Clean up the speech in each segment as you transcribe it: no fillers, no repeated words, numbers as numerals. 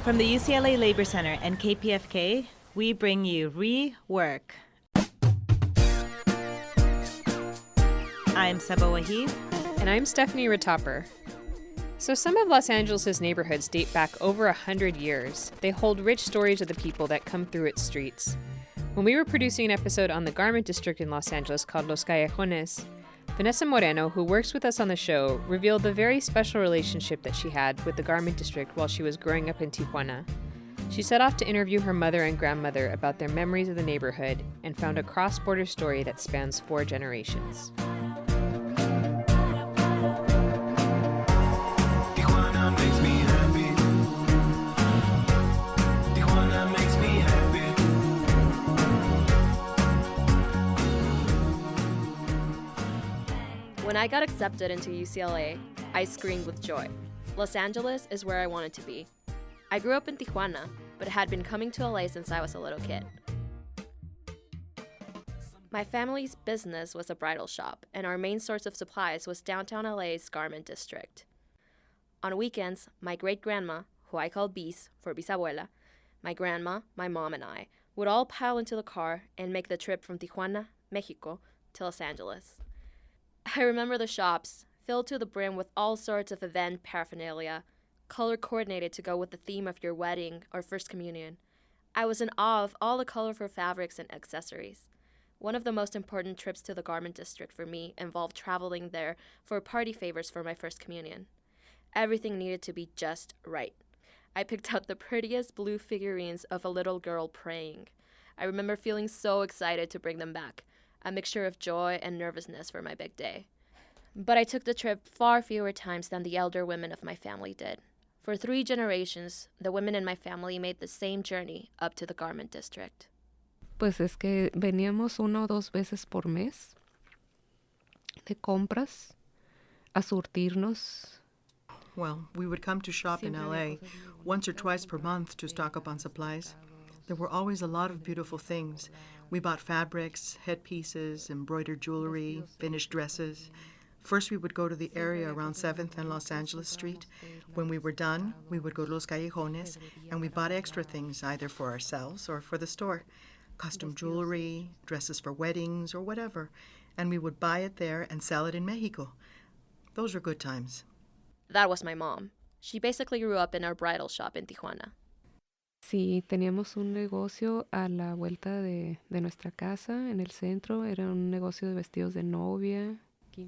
From the UCLA Labor Center and KPFK, we bring you Rework. I'm Saba Wahid. And I'm Stephanie Ritopper. So some of Los Angeles' neighborhoods date back over 100 years. They hold rich stories of the people that come through its streets. When we were producing an episode on the garment district in Los Angeles called Los Callejones, Vanessa Moreno, who works with us on the show, revealed the very special relationship that she had with the garment district while she was growing up in Tijuana. She set off to interview her mother and grandmother about their memories of the neighborhood and found a cross-border story that spans 4 generations. When I got accepted into UCLA, I screamed with joy. Los Angeles is where I wanted to be. I grew up in Tijuana, but had been coming to LA since I was a little kid. My family's business was a bridal shop, and our main source of supplies was downtown LA's garment district. On weekends, my great-grandma, who I called Bis for bisabuela, my grandma, my mom, and I would all pile into the car and make the trip from Tijuana, Mexico, to Los Angeles. I remember the shops, filled to the brim with all sorts of event paraphernalia, color-coordinated to go with the theme of your wedding or first communion. I was in awe of all the colorful fabrics and accessories. One of the most important trips to the garment district for me involved traveling there for party favors for my first communion. Everything needed to be just right. I picked out the prettiest blue figurines of a little girl praying. I remember feeling so excited to bring them back, a mixture of joy and nervousness for my big day. But I took the trip far fewer times than the elder women of my family did. For 3 generations, the women in my family made the same journey up to the garment district. Pues es que veníamos 1 o 2 veces por mes de compras a surtirnos. Well, we would come to shop in LA once or twice per month to stock up on supplies. There were always a lot of beautiful things. We bought fabrics, headpieces, embroidered jewelry, finished dresses. First, we would go to the area around 7th and Los Angeles Street. When we were done, we would go to Los Callejones, and we bought extra things either for ourselves or for the store. Costume jewelry, dresses for weddings, or whatever. And we would buy it there and sell it in Mexico. Those were good times. That was my mom. She basically grew up in our bridal shop in Tijuana. Sí, teníamos un negocio a la vuelta de nuestra casa, en el centro. Era un negocio de vestidos de novia.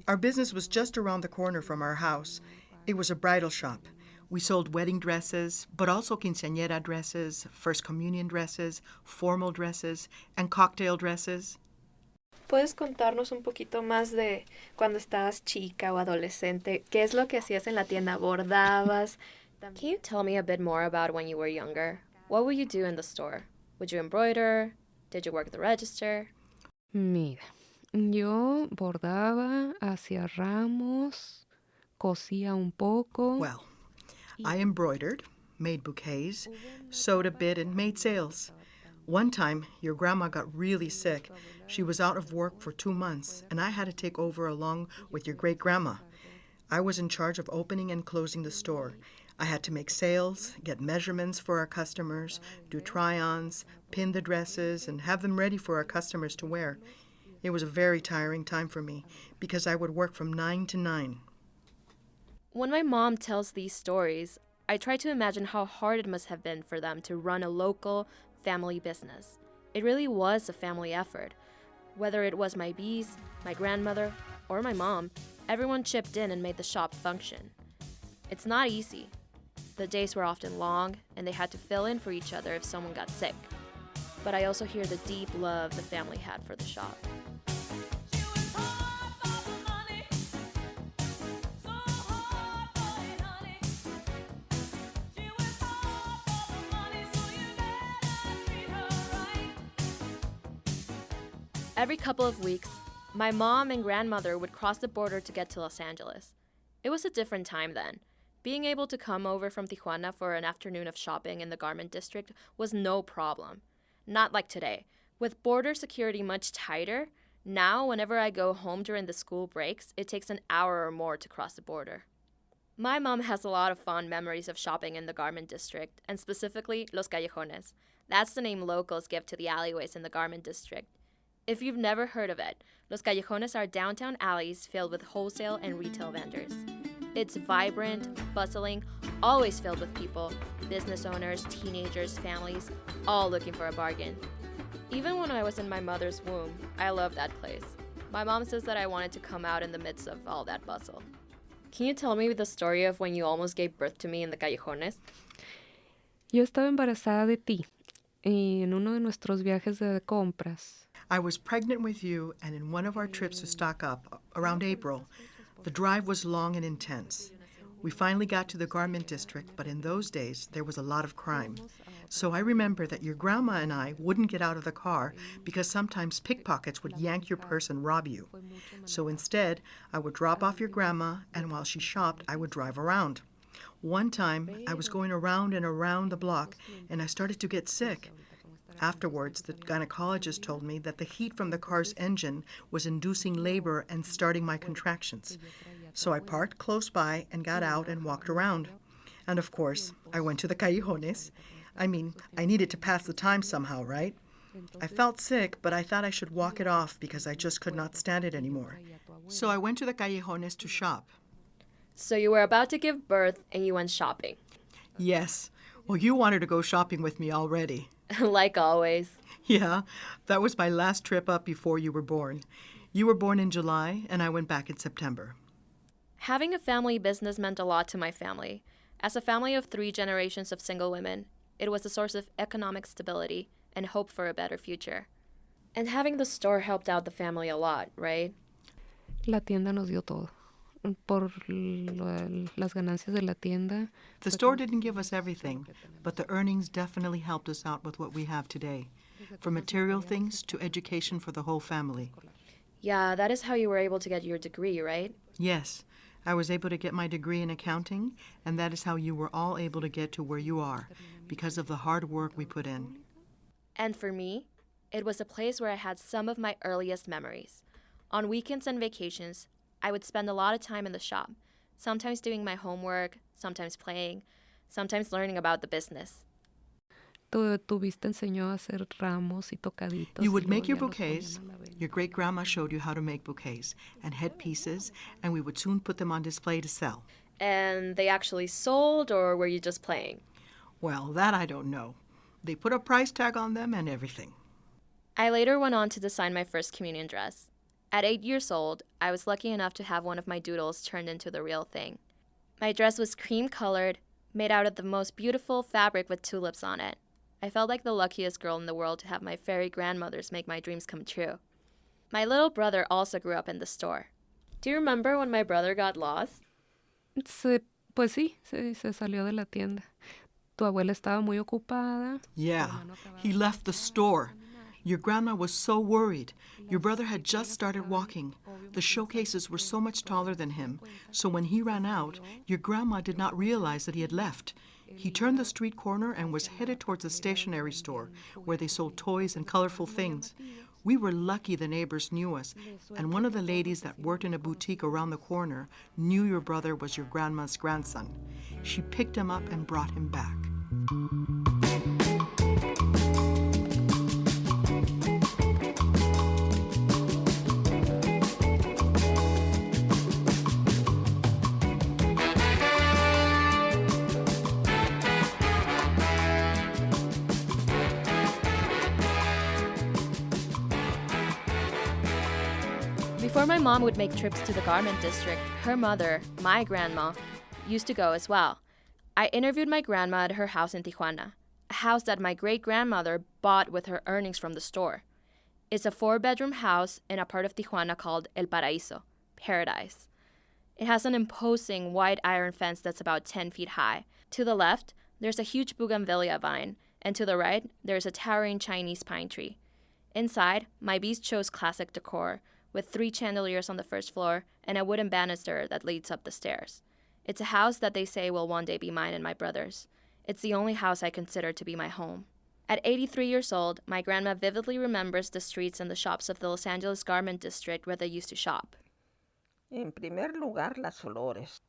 Our business was just around the corner from our house. It was a bridal shop. We sold wedding dresses, but also quinceañera dresses, first communion dresses, formal dresses, and cocktail dresses. ¿Puedes contarnos un poquito más de cuando estabas chica o adolescente? ¿Qué es lo que hacías en la tienda? ¿Bordabas? Can you tell me a bit more about when you were younger? What would you do in the store? Would you embroider? Did you work the register? Mira, yo bordaba, hacía ramos, cosía un poco. Well, I embroidered, made bouquets, sewed a bit, and made sales. One time, your grandma got really sick. She was out of work for 2 months, and I had to take over along with your great-grandma. I was in charge of opening and closing the store. I had to make sales, get measurements for our customers, do try-ons, pin the dresses, and have them ready for our customers to wear. It was a very tiring time for me because I would work from 9 to 9. When my mom tells these stories, I try to imagine how hard it must have been for them to run a local family business. It really was a family effort. Whether it was my bees, my grandmother, or my mom, everyone chipped in and made the shop function. It's not easy. The days were often long, and they had to fill in for each other if someone got sick. But I also hear the deep love the family had for the shop. Every couple of weeks, my mom and grandmother would cross the border to get to Los Angeles. It was a different time then. Being able to come over from Tijuana for an afternoon of shopping in the garment district was no problem. Not like today. With border security much tighter, now whenever I go home during the school breaks, it takes an hour or more to cross the border. My mom has a lot of fond memories of shopping in the garment district, and specifically Los Callejones. That's the name locals give to the alleyways in the garment district. If you've never heard of it, Los Callejones are downtown alleys filled with wholesale and retail vendors. It's vibrant, bustling, always filled with people, business owners, teenagers, families, all looking for a bargain. Even when I was in my mother's womb, I loved that place. My mom says that I wanted to come out in the midst of all that bustle. Can you tell me the story of when you almost gave birth to me in the Callejones? Yo estaba embarazada de ti en uno de nuestros viajes de compras. I was pregnant with you, and in one of our trips to stock up, around April, the drive was long and intense. We finally got to the garment district, but in those days, there was a lot of crime. So I remember that your grandma and I wouldn't get out of the car because sometimes pickpockets would yank your purse and rob you. So instead, I would drop off your grandma, and while she shopped, I would drive around. One time, I was going around and around the block, and I started to get sick. Afterwards, the gynecologist told me that the heat from the car's engine was inducing labor and starting my contractions. So I parked close by and got out and walked around. And of course, I went to the Callejones. I mean, I needed to pass the time somehow, right? I felt sick, but I thought I should walk it off because I just could not stand it anymore. So I went to the Callejones to shop. So you were about to give birth and you went shopping. Yes. Well, you wanted to go shopping with me already. Like always. Yeah, that was my last trip up before you were born. You were born in July, and I went back in September. Having a family business meant a lot to my family. As a family of 3 generations of single women, it was a source of economic stability and hope for a better future. And having the store helped out the family a lot, right? La tienda nos dio todo. Por las ganancias de la tienda. The store didn't give us everything, but the earnings definitely helped us out with what we have today, from material things to education for the whole family. Yeah, that is how you were able to get your degree, right? Yes, I was able to get my degree in accounting, and that is how you were all able to get to where you are, because of the hard work we put in. And for me, it was a place where I had some of my earliest memories. On weekends and vacations, I would spend a lot of time in the shop, sometimes doing my homework, sometimes playing, sometimes learning about the business. Tu vista enseñó a hacer ramos y tocaditos. You would make your bouquets. Your great-grandma showed you how to make bouquets and headpieces, and we would soon put them on display to sell. And they actually sold, or were you just playing? Well, that I don't know. They put a price tag on them and everything. I later went on to design my first communion dress. At 8 years old, I was lucky enough to have one of my doodles turned into the real thing. My dress was cream-colored, made out of the most beautiful fabric with tulips on it. I felt like the luckiest girl in the world to have my fairy grandmothers make my dreams come true. My little brother also grew up in the store. Do you remember when my brother got lost? Pues sí, se salió de la tienda. Tu abuela estaba muy ocupada. Yeah, he left the store. Your grandma was so worried. Your brother had just started walking. The showcases were so much taller than him, so when he ran out, your grandma did not realize that he had left. He turned the street corner and was headed towards a stationery store where they sold toys and colorful things. We were lucky the neighbors knew us, and one of the ladies that worked in a boutique around the corner knew your brother was your grandma's grandson. She picked him up and brought him back. Before my mom would make trips to the garment district, her mother, my grandma, used to go as well. I interviewed my grandma at her house in Tijuana, a house that my great-grandmother bought with her earnings from the store. It's a 4-bedroom house in a part of Tijuana called El Paraíso, Paradise. It has an imposing white iron fence that's about 10 feet high. To the left, there's a huge bougainvillea vine, and to the right, there's a towering Chinese pine tree. Inside, my beast chose classic decor, with 3 chandeliers on the first floor and a wooden banister that leads up the stairs. It's a house that they say will one day be mine and my brother's. It's the only house I consider to be my home. At 83 years old, my grandma vividly remembers the streets and the shops of the Los Angeles garment district where they used to shop. En primer lugar, las flores.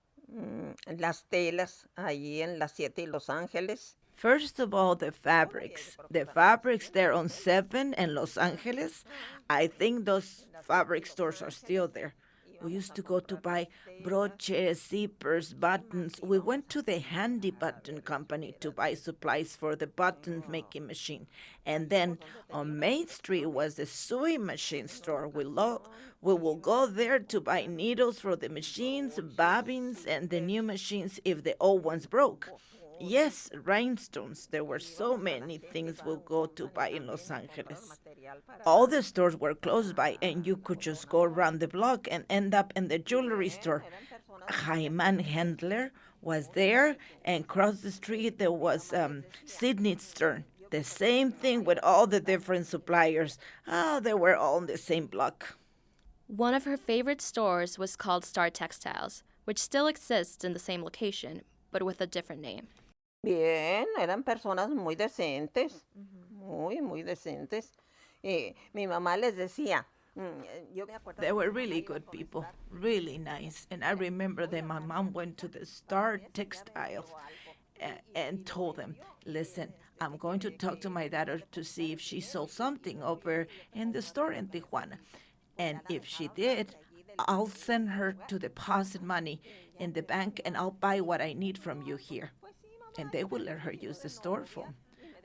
las telas allí en las 7 y Los Ángeles. First of all, the fabrics. The fabrics there on 7 and Los Angeles, I think those fabric stores are still there. We used to go to buy broches, zippers, buttons. We went to the Handy Button Company to buy supplies for the button making machine. And then on Main Street was the sewing machine store. We will go there to buy needles for the machines, bobbins, and the new machines if the old ones broke. Yes, rhinestones. There were so many things we'll go to buy in Los Angeles. All the stores were close by, and you could just go around the block and end up in the jewelry store. Jaiman Handler was there, and across the street there was Sydney's Stern. The same thing with all the different suppliers. Oh, they were all in the same block. One of her favorite stores was called Star Textiles, which still exists in the same location, but with a different name. Bien, eran personas muy decentes, muy decentes. Mi mamá les decía, yo me acuerdo. They were really good people, really nice. And I remember that my mom went to the Star Textiles and told them, listen, I'm going to talk to my daughter to see if she sold something over in the store in Tijuana. And if she did, I'll send her to deposit money in the bank and I'll buy what I need from you here. And they would let her use the store phone.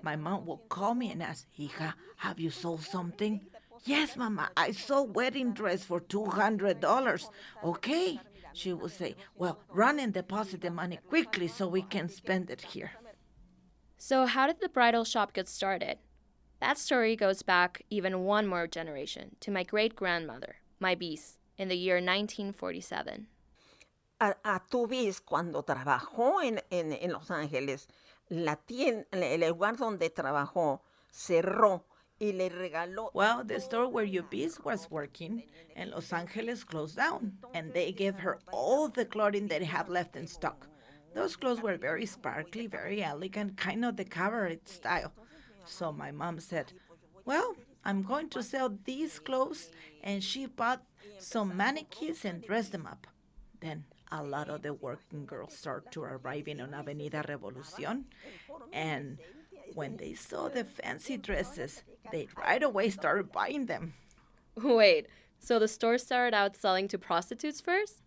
My mom will call me and ask, Hija, have you sold something? Yes, Mama, I sold wedding dress for $200. Okay. She will say, well, run and deposit the money quickly so we can spend it here. So how did the bridal shop get started? That story goes back even one more generation, to my great-grandmother, my bis, in the year 1947. A tu bis, cuando trabajó en Los Ángeles, la tienda, el lugar donde trabajó cerró y le regaló. Well, the store where your bis was working in Los Angeles closed down, and they gave her all the clothing they have left in stock. Those clothes were very sparkly, very elegant, kind of the cabaret style. So my mom said, well, I'm going to sell these clothes, and she bought some mannequins and dressed them up. Then a lot of the working girls started to arriving on Avenida Revolucion, and when they saw the fancy dresses, they right away started buying them. Wait, so the store started out selling to prostitutes first?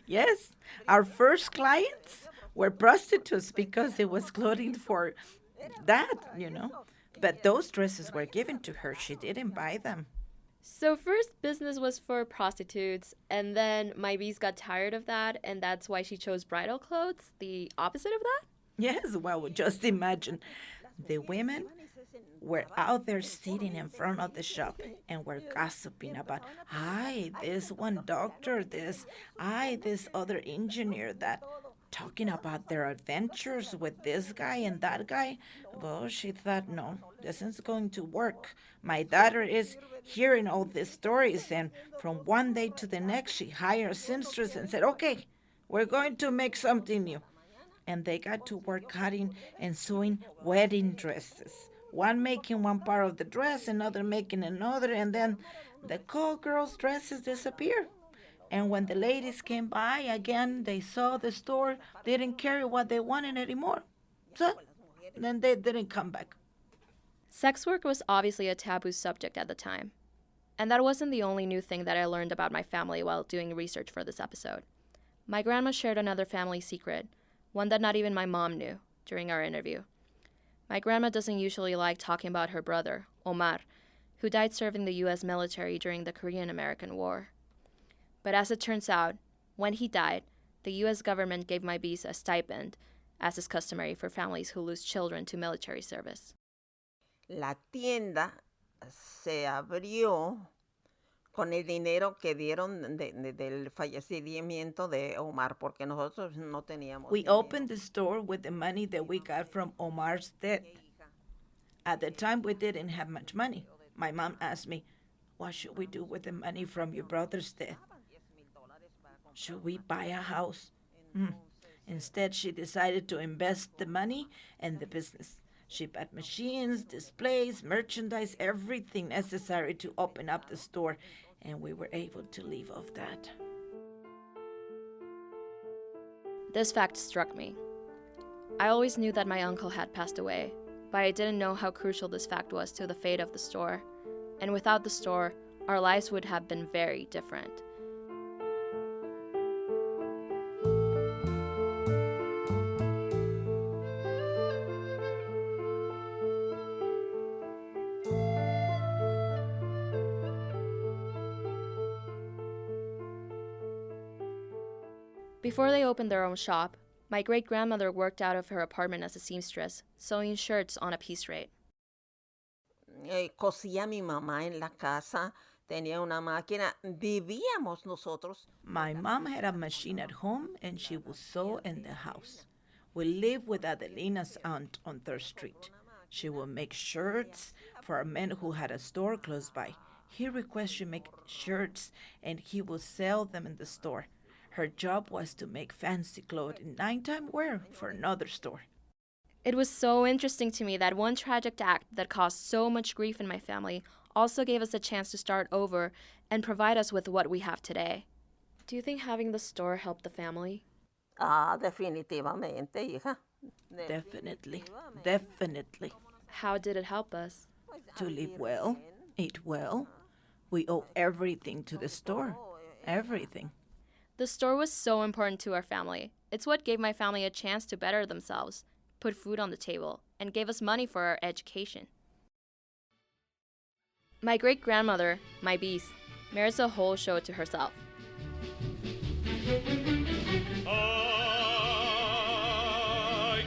Yes, our first clients were prostitutes because it was clothing for that, But those dresses were given to her. She didn't buy them. So first business was for prostitutes, and then my bis got tired of that, and that's why she chose bridal clothes, the opposite of that? Yes, well, just imagine. The women were out there sitting in front of the shop and were gossiping about, this one doctor, this other engineer, that, talking about their adventures with this guy and that guy. Well, she thought, no, this isn't going to work. My daughter is hearing all these stories, and from one day to the next, she hired a seamstress and said, okay, we're going to make something new. And they got to work cutting and sewing wedding dresses. One making one part of the dress, another making another, and then the call girls' dresses disappeared. And when the ladies came by again, they saw the store didn't carry what they wanted anymore. So then they didn't come back. Sex work was obviously a taboo subject at the time. And that wasn't the only new thing that I learned about my family while doing research for this episode. My grandma shared another family secret, one that not even my mom knew, during our interview. My grandma doesn't usually like talking about her brother, Omar, who died serving the U.S. military during the Korean-American War. But as it turns out, when he died, the U.S. government gave my bis a stipend, as is customary for families who lose children to military service. La tienda se abrió con el dinero que dieron del fallecimiento de Omar, porque nosotros no teníamos We dinero. opened the store with the money that we got from Omar's death. At the time, we didn't have much money. My mom asked me, what should we do with the money from your brother's death? Should we buy a house? Instead, she decided to invest the money in the business. She bought machines, displays, merchandise, everything necessary to open up the store, and we were able to live off that. This fact struck me. I always knew that my uncle had passed away, but I didn't know how crucial this fact was to the fate of the store. And without the store, our lives would have been very different. Before they opened their own shop, my great-grandmother worked out of her apartment as a seamstress, sewing shirts on a piece rate. Cosía mi mamá en la casa, tenía una máquina, vivíamos nosotros. My mom had a machine at home and she would sew in the house. We lived with Adelina's aunt on 3rd Street. She would make shirts for a man who had a store close by. He requested she make shirts and he would sell them in the store. Her job was to make fancy clothes in nighttime wear for another store. It was so interesting to me that one tragic act that caused so much grief in my family also gave us a chance to start over and provide us with what we have today. Do you think having the store helped the family? Definitivamente, hija. Definitely. How did it help us? To live well, eat well. We owe everything to the store. Everything. The store was so important to our family. It's what gave my family a chance to better themselves, put food on the table, and gave us money for our education. My great-grandmother, my bis, merits a whole show to herself. Ay,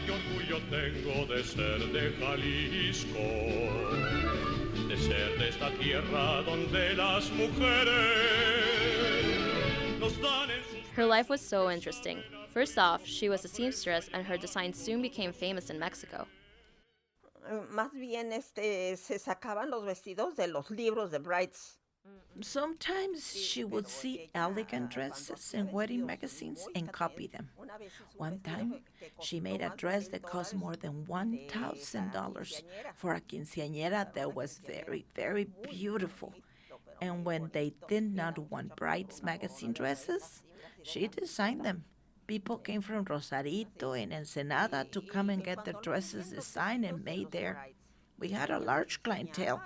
qué orgullo tengo de ser de Jalisco, de ser de esta tierra donde las mujeres nos dan en sus... Her life was so interesting. First off, she was a seamstress and her design soon became famous in Mexico. Más bien se sacaban los vestidos de los libros de brides. Sometimes she would see elegant dresses in wedding magazines and copy them. One time, she made a dress that cost more than $1,000 for a quinceañera that was very, very beautiful. And when they did not want brides magazine dresses, she designed them. People came from Rosarito and Ensenada to come and get their dresses designed and made there. We had a large clientele.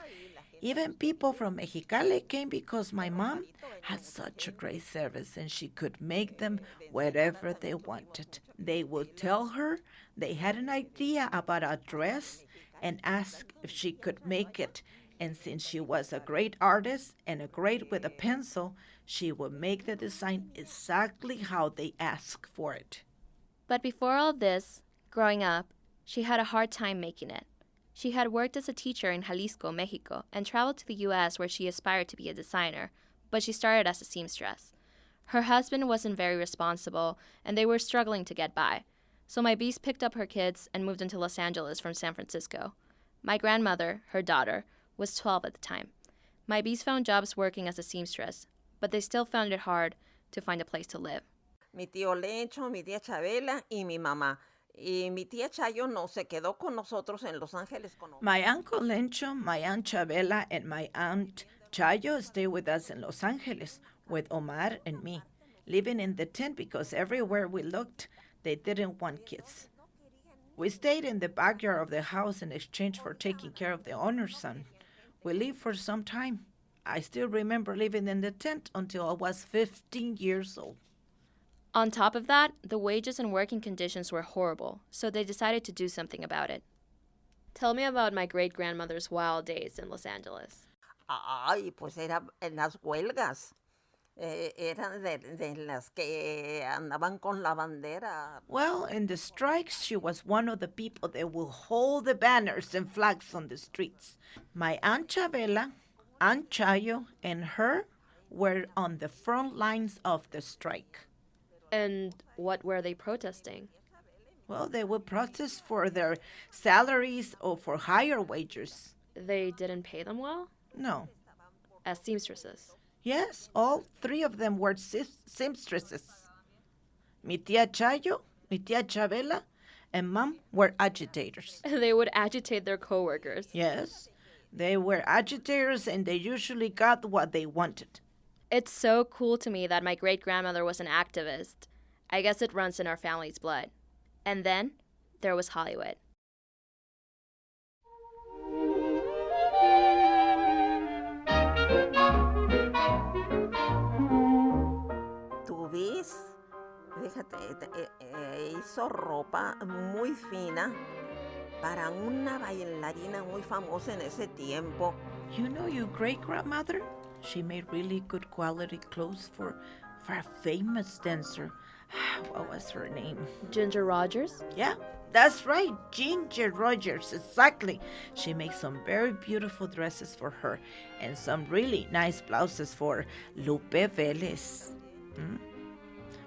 Even people from Mexicali came because my mom had such a great service and she could make them whatever they wanted. They would tell her they had an idea about a dress and ask if she could make it. And since she was a great artist and a great with a pencil, she would make the design exactly how they asked for it. But before all this, growing up, she had a hard time making it. She had worked as a teacher in Jalisco, Mexico, and traveled to the U.S. where she aspired to be a designer, but she started as a seamstress. Her husband wasn't very responsible, and they were struggling to get by. So my bis picked up her kids and moved into Los Angeles from San Francisco. My grandmother, her daughter, was 12 at the time. My bis found jobs working as a seamstress, but they still found it hard to find a place to live. Mi tío Lencho, mi tía Chabela y mi mamá. Y mi tía Chayo no se quedó con nosotros en Los Ángeles. My uncle Lencho, my aunt Chabela, and my aunt Chayo stayed with us in Los Angeles with Omar and me, living in the tent because everywhere we looked, they didn't want kids. We stayed in the backyard of the house in exchange for taking care of the owner's son. We lived for some time. I still remember living in the tent until I was 15 years old. On top of that, the wages and working conditions were horrible, so they decided to do something about it. Tell me about my great-grandmother's wild days in Los Angeles. Ay, pues era en las huelgas. Eran de las que andaban con la bandera. Well, in the strikes, she was one of the people that will hold the banners and flags on the streets. My Aunt Chabela, Aunt Chayo, and her were on the front lines of the strike. And what were they protesting? Well, they would protest for their salaries or for higher wages. They didn't pay them well? No. As seamstresses? Yes, all three of them were seamstresses. Mi tía Chayo, mi tía Chabela, and Mom were agitators. They would agitate their coworkers. Yes, they were agitators and they usually got what they wanted. It's so cool to me that my great-grandmother was an activist. I guess it runs in our family's blood. And then there was Hollywood. Tu vis, fíjate, hizo ropa muy fina para una bailarina muy famosa en ese tiempo. You know your great-grandmother? She made really good quality clothes for a famous dancer. What was her name? Ginger Rogers? Yeah, that's right, Ginger Rogers, exactly. She makes some very beautiful dresses for her and some really nice blouses for Lupe Vélez.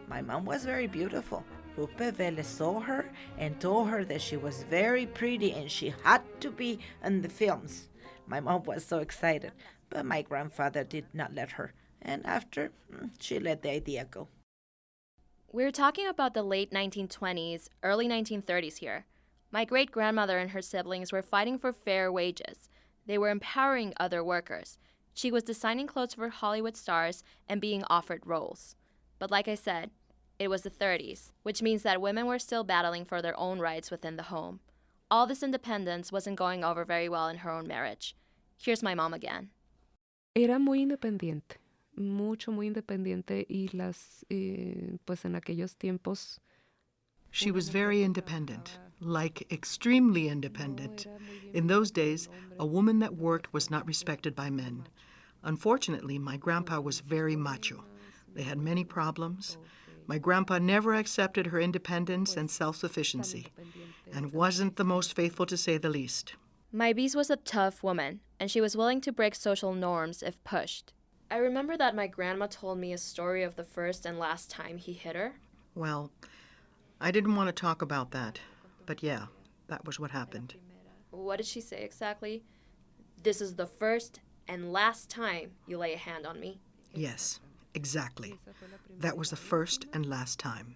My mom was very beautiful. Lupe Vélez saw her and told her that she was very pretty and she had to be in the films. My mom was so excited, but my grandfather did not let her. And after, she let the idea go. We're talking about the late 1920s, early 1930s here. My great-grandmother and her siblings were fighting for fair wages. They were empowering other workers. She was designing clothes for Hollywood stars and being offered roles. But like I said, it was the 30s, which means that women were still battling for their own rights within the home. All this independence wasn't going over very well in her own marriage. Here's my mom again. Era muy independiente, muy independiente y pues en aquellos tiempos. She was very independent, like extremely independent. In those days, a woman that worked was not respected by men. Unfortunately, my grandpa was very macho. They had many problems. My grandpa never accepted her independence and self-sufficiency, and wasn't the most faithful to say the least. My Bees was a tough woman, and she was willing to break social norms if pushed. I remember that my grandma told me a story of the first and last time he hit her. Well, I didn't want to talk about that, but yeah, that was what happened. What did she say exactly? This is the first and last time you lay a hand on me. Yes, exactly. That was the first and last time.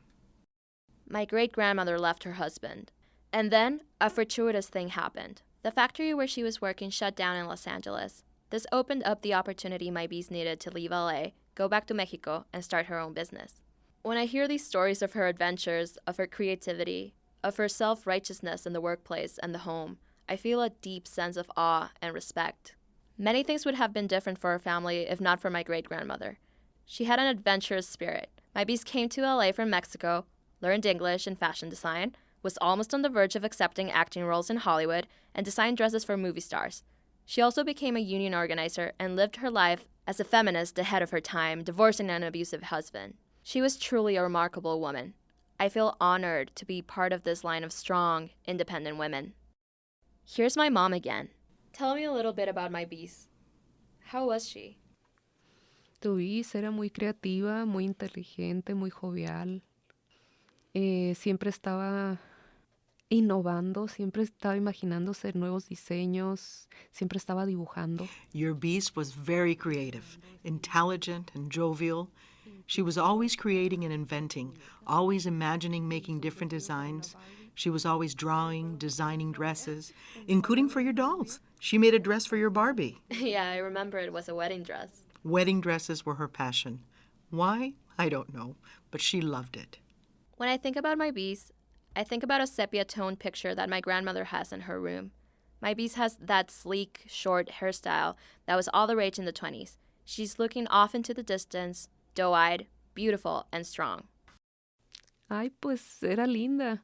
My great-grandmother left her husband. And then a fortuitous thing happened. The factory where she was working shut down in Los Angeles. This opened up the opportunity my Bees needed to leave LA, go back to Mexico, and start her own business. When I hear these stories of her adventures, of her creativity, of her self-righteousness in the workplace and the home, I feel a deep sense of awe and respect. Many things would have been different for her family if not for my great-grandmother. She had an adventurous spirit. My Bees came to LA from Mexico, learned English and fashion design, was almost on the verge of accepting acting roles in Hollywood, and designed dresses for movie stars. She also became a union organizer and lived her life as a feminist ahead of her time, divorcing an abusive husband. She was truly a remarkable woman. I feel honored to be part of this line of strong, independent women. Here's my mom again. Tell me a little bit about my Bees. How was she? Luis era muy creativa, muy inteligente, muy jovial. Siempre estaba innovando, siempre estaba imaginándose nuevos diseños, siempre estaba dibujando. Your Beast was very creative, intelligent, and jovial. She was always creating and inventing, always imagining making different designs. She was always drawing, designing dresses, including for your dolls. She made a dress for your Barbie. Yeah, I remember it was a wedding dress. Wedding dresses were her passion. Why? I don't know, but she loved it. When I think about my Bees, I think about a sepia-toned picture that my grandmother has in her room. My Bees has that sleek, short hairstyle that was all the rage in the 20s. She's looking off into the distance, doe-eyed, beautiful, and strong. Ay, pues era linda.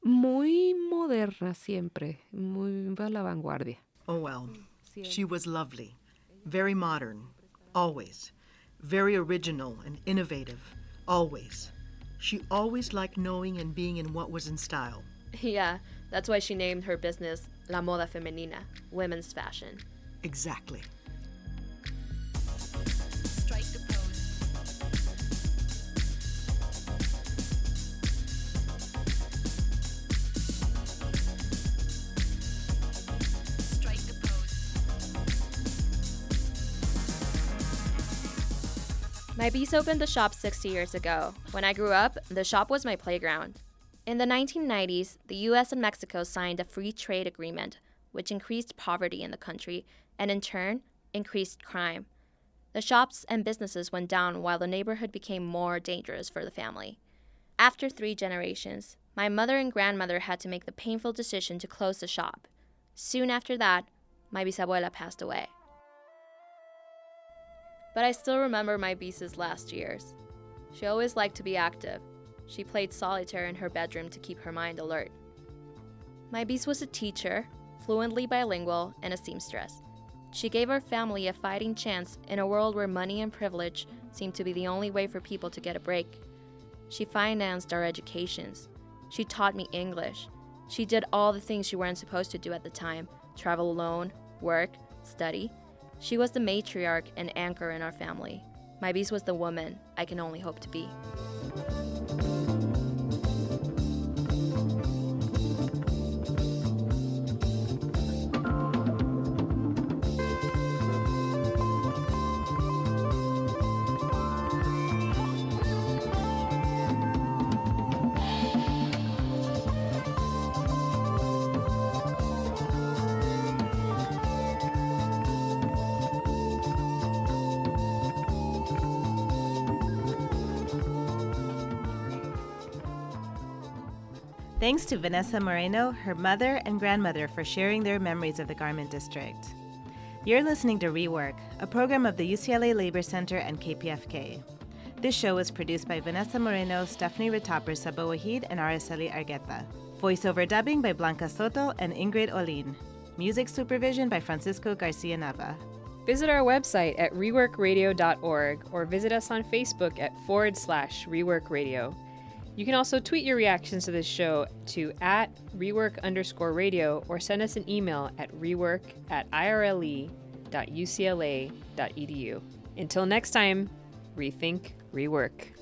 Muy moderna siempre, muy a la vanguardia. Oh, well, she was lovely, very modern, always, very original and innovative, always. She always liked knowing and being in what was in style. Yeah, that's why she named her business La Moda Femenina, women's fashion. Exactly. Strike the pose. Strike the pose. My Bees opened the shop 60 years ago. When I grew up, the shop was my playground. In the 1990s, the US and Mexico signed a free trade agreement, which increased poverty in the country and, in turn, increased crime. The shops and businesses went down while the neighborhood became more dangerous for the family. After 3 generations, my mother and grandmother had to make the painful decision to close the shop. Soon after that, my bisabuela passed away. But I still remember my bisa's last years. She always liked to be active. She played solitaire in her bedroom to keep her mind alert. My bis was a teacher, fluently bilingual, and a seamstress. She gave our family a fighting chance in a world where money and privilege seemed to be the only way for people to get a break. She financed our educations. She taught me English. She did all the things you weren't supposed to do at the time: travel alone, work, study. She was the matriarch and anchor in our family. My bis was the woman I can only hope to be. Thanks to Vanessa Moreno, her mother and grandmother for sharing their memories of the Garment District. You're listening to Rework, a program of the UCLA Labor Center and KPFK. This show was produced by Vanessa Moreno, Stephanie Retopper Sabawahid, and Araceli Argueta. Voiceover dubbing by Blanca Soto and Ingrid Olin. Music supervision by Francisco Garcia Nava. Visit our website at reworkradio.org or visit us on Facebook at /reworkradio. You can also tweet your reactions to this show to @rework_radio or send us an email at rework@irle.ucla.edu. Until next time, rethink, rework.